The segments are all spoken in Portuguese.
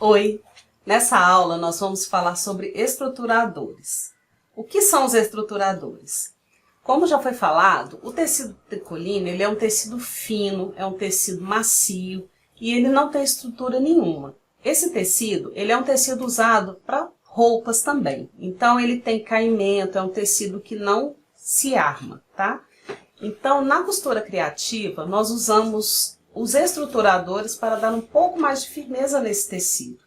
Oi! Nessa aula nós vamos falar sobre estruturadores. O que são os estruturadores? Como já foi falado, o tecido tricolino ele é um tecido fino, é um tecido macio e ele não tem estrutura nenhuma. Esse tecido ele é um tecido usado para roupas também. Então ele tem caimento, é um tecido que não se arma, tá? Então na costura criativa nós usamos os estruturadores para dar um pouco mais de firmeza nesse tecido,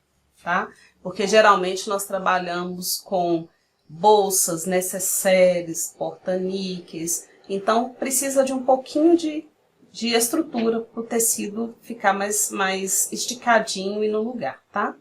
tá? Porque geralmente nós trabalhamos com bolsas, necessaires, porta-níqueis, então precisa de um pouquinho de estrutura para o tecido ficar mais esticadinho e no lugar, tá?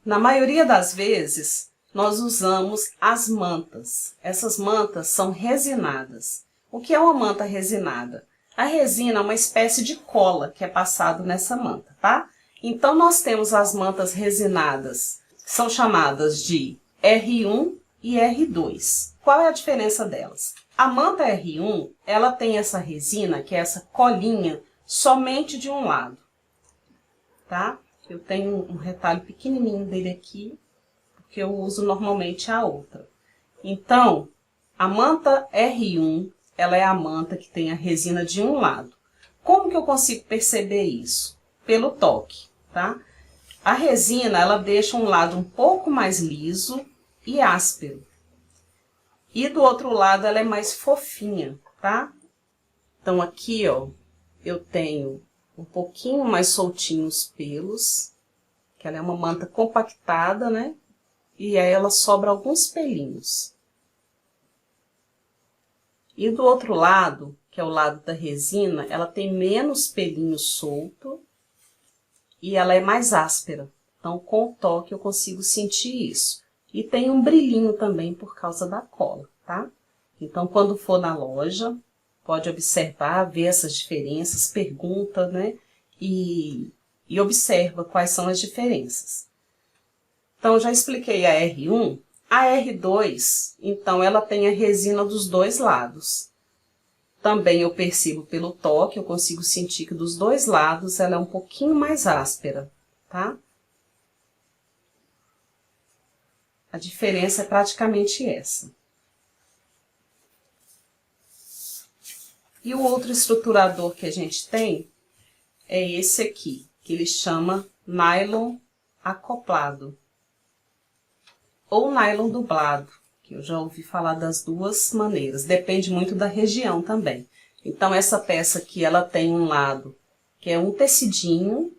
Na maioria das vezes nós usamos as mantas. Essas mantas são resinadas. O que é uma manta resinada? A resina é uma espécie de cola que é passado nessa manta, tá? Então, nós temos as mantas resinadas, são chamadas de R1 e R2. Qual é a diferença delas? A manta R1, ela tem essa resina, que é essa colinha, somente de um lado, tá? Eu tenho um retalho pequenininho dele aqui, porque eu uso normalmente a outra. Então, a manta R1, ela é a manta que tem a resina de um lado. Como que eu consigo perceber isso? Pelo toque, tá? A resina, ela deixa um lado um pouco mais liso e áspero. E do outro lado, ela é mais fofinha, tá? Então, aqui, ó, eu tenho um pouquinho mais soltinho os pelos, que ela é uma manta compactada, né? E aí ela sobra alguns pelinhos. E do outro lado, que é o lado da resina, ela tem menos pelinho solto e ela é mais áspera. Então, com o toque eu consigo sentir isso. E tem um brilhinho também por causa da cola, tá? Então, quando for na loja, pode observar, ver essas diferenças, pergunta, né? E observa quais são as diferenças. Então, já expliquei a R1. A R2, então, ela tem a resina dos dois lados. Também eu percebo pelo toque, eu consigo sentir que dos dois lados ela é um pouquinho mais áspera, tá? A diferença é praticamente essa. E o outro estruturador que a gente tem é esse aqui, que ele chama nylon acoplado. Ou nylon dublado, que eu já ouvi falar das duas maneiras, depende muito da região também. Então, essa peça aqui, ela tem um lado que é um tecidinho,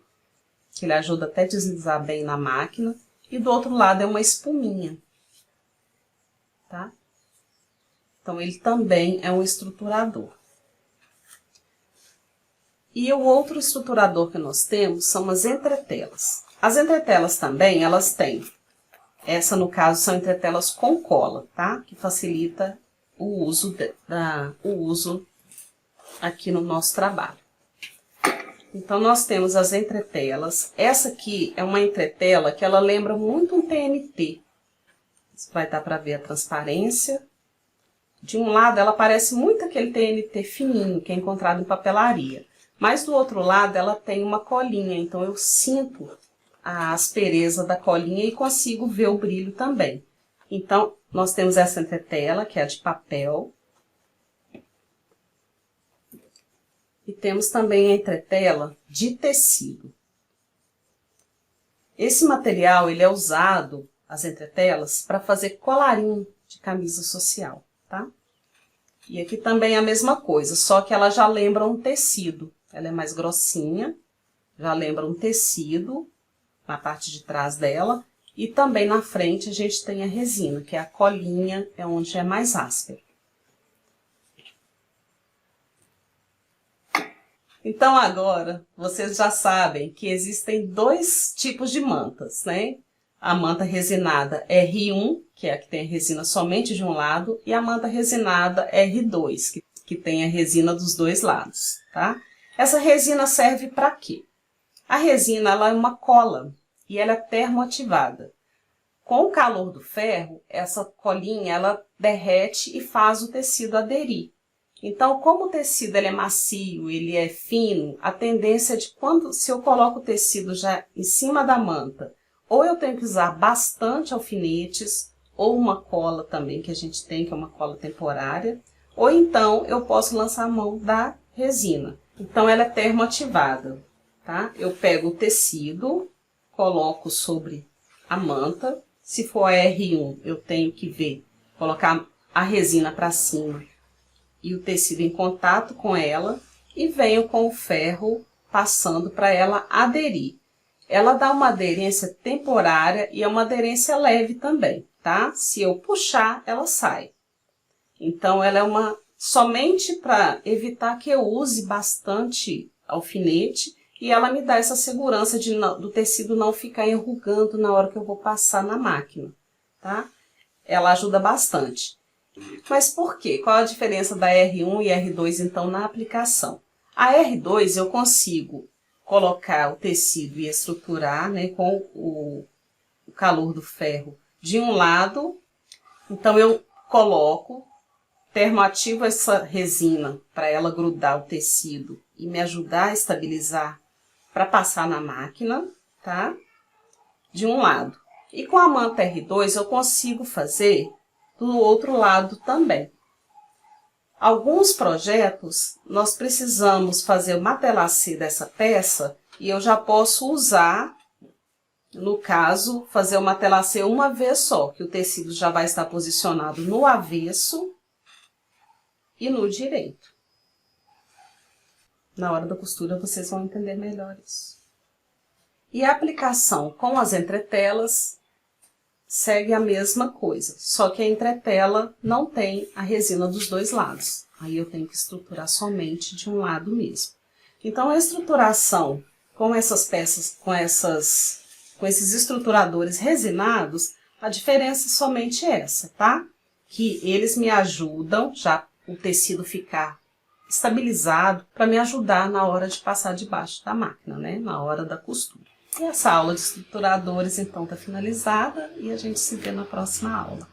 que ele ajuda até a deslizar bem na máquina, e do outro lado é uma espuminha, tá? Então, ele também é um estruturador. E o outro estruturador que nós temos são as entretelas. As entretelas também, elas têm... Essa, no caso, são entretelas com cola, tá? Que facilita o uso, aqui no nosso trabalho. Então, nós temos as entretelas. Essa aqui é uma entretela que ela lembra muito um TNT. Vai dar para ver a transparência. De um lado, ela parece muito aquele TNT fininho, que é encontrado em papelaria. Mas do outro lado, ela tem uma colinha, então eu sinto a aspereza da colinha e consigo ver o brilho também. Então, nós temos essa entretela, que é a de papel. E temos também a entretela de tecido. Esse material, ele é usado, as entretelas, para fazer colarinho de camisa social, tá? E aqui também é a mesma coisa, só que ela já lembra um tecido. Ela é mais grossinha, já lembra um tecido na parte de trás dela, e também na frente a gente tem a resina, que é a colinha, é onde é mais áspero. Então agora, vocês já sabem que existem dois tipos de mantas, né? A manta resinada R1, que é a que tem a resina somente de um lado, e a manta resinada R2, que tem a resina dos dois lados, tá? Essa resina serve para quê? A resina ela é uma cola e ela é termoativada. Com o calor do ferro, essa colinha ela derrete e faz o tecido aderir. Então, como o tecido ele é macio, ele é fino, a tendência é de se eu coloco o tecido já em cima da manta ou eu tenho que usar bastante alfinetes, ou uma cola também que a gente tem, que é uma cola temporária, ou então eu posso lançar a mão da resina. Então ela é termoativada, tá? Eu pego o tecido, coloco sobre a manta. Se for a R1, eu tenho que ver, colocar a resina para cima e o tecido em contato com ela e venho com o ferro passando para ela aderir. Ela dá uma aderência temporária e é uma aderência leve também, tá? Se eu puxar, ela sai. Então, ela é somente para evitar que eu use bastante alfinete e ela me dá essa segurança do tecido não ficar enrugando na hora que eu vou passar na máquina, tá? Ela ajuda bastante. Mas por quê? Qual a diferença da R1 e R2, então, na aplicação? A R2 eu consigo colocar o tecido e estruturar, né, com o calor do ferro de um lado. Então, eu coloco, termoativo essa resina para ela grudar o tecido e me ajudar a estabilizar para passar na máquina, tá? De um lado. E com a manta R2 eu consigo fazer do outro lado também. Alguns projetos, nós precisamos fazer o matelacê dessa peça e eu já posso usar, no caso, fazer o matelacê uma vez só, que o tecido já vai estar posicionado no avesso e no direito. Na hora da costura vocês vão entender melhor isso. E a aplicação com as entretelas segue a mesma coisa, só que a entretela não tem a resina dos dois lados. Aí eu tenho que estruturar somente de um lado mesmo. Então a estruturação com essas peças, com esses estruturadores resinados, a diferença é somente essa, tá? Que eles me ajudam, já o tecido ficar estabilizado, para me ajudar na hora de passar debaixo da máquina, né? Na hora da costura. E essa aula de estruturadores, então, está finalizada e a gente se vê na próxima aula.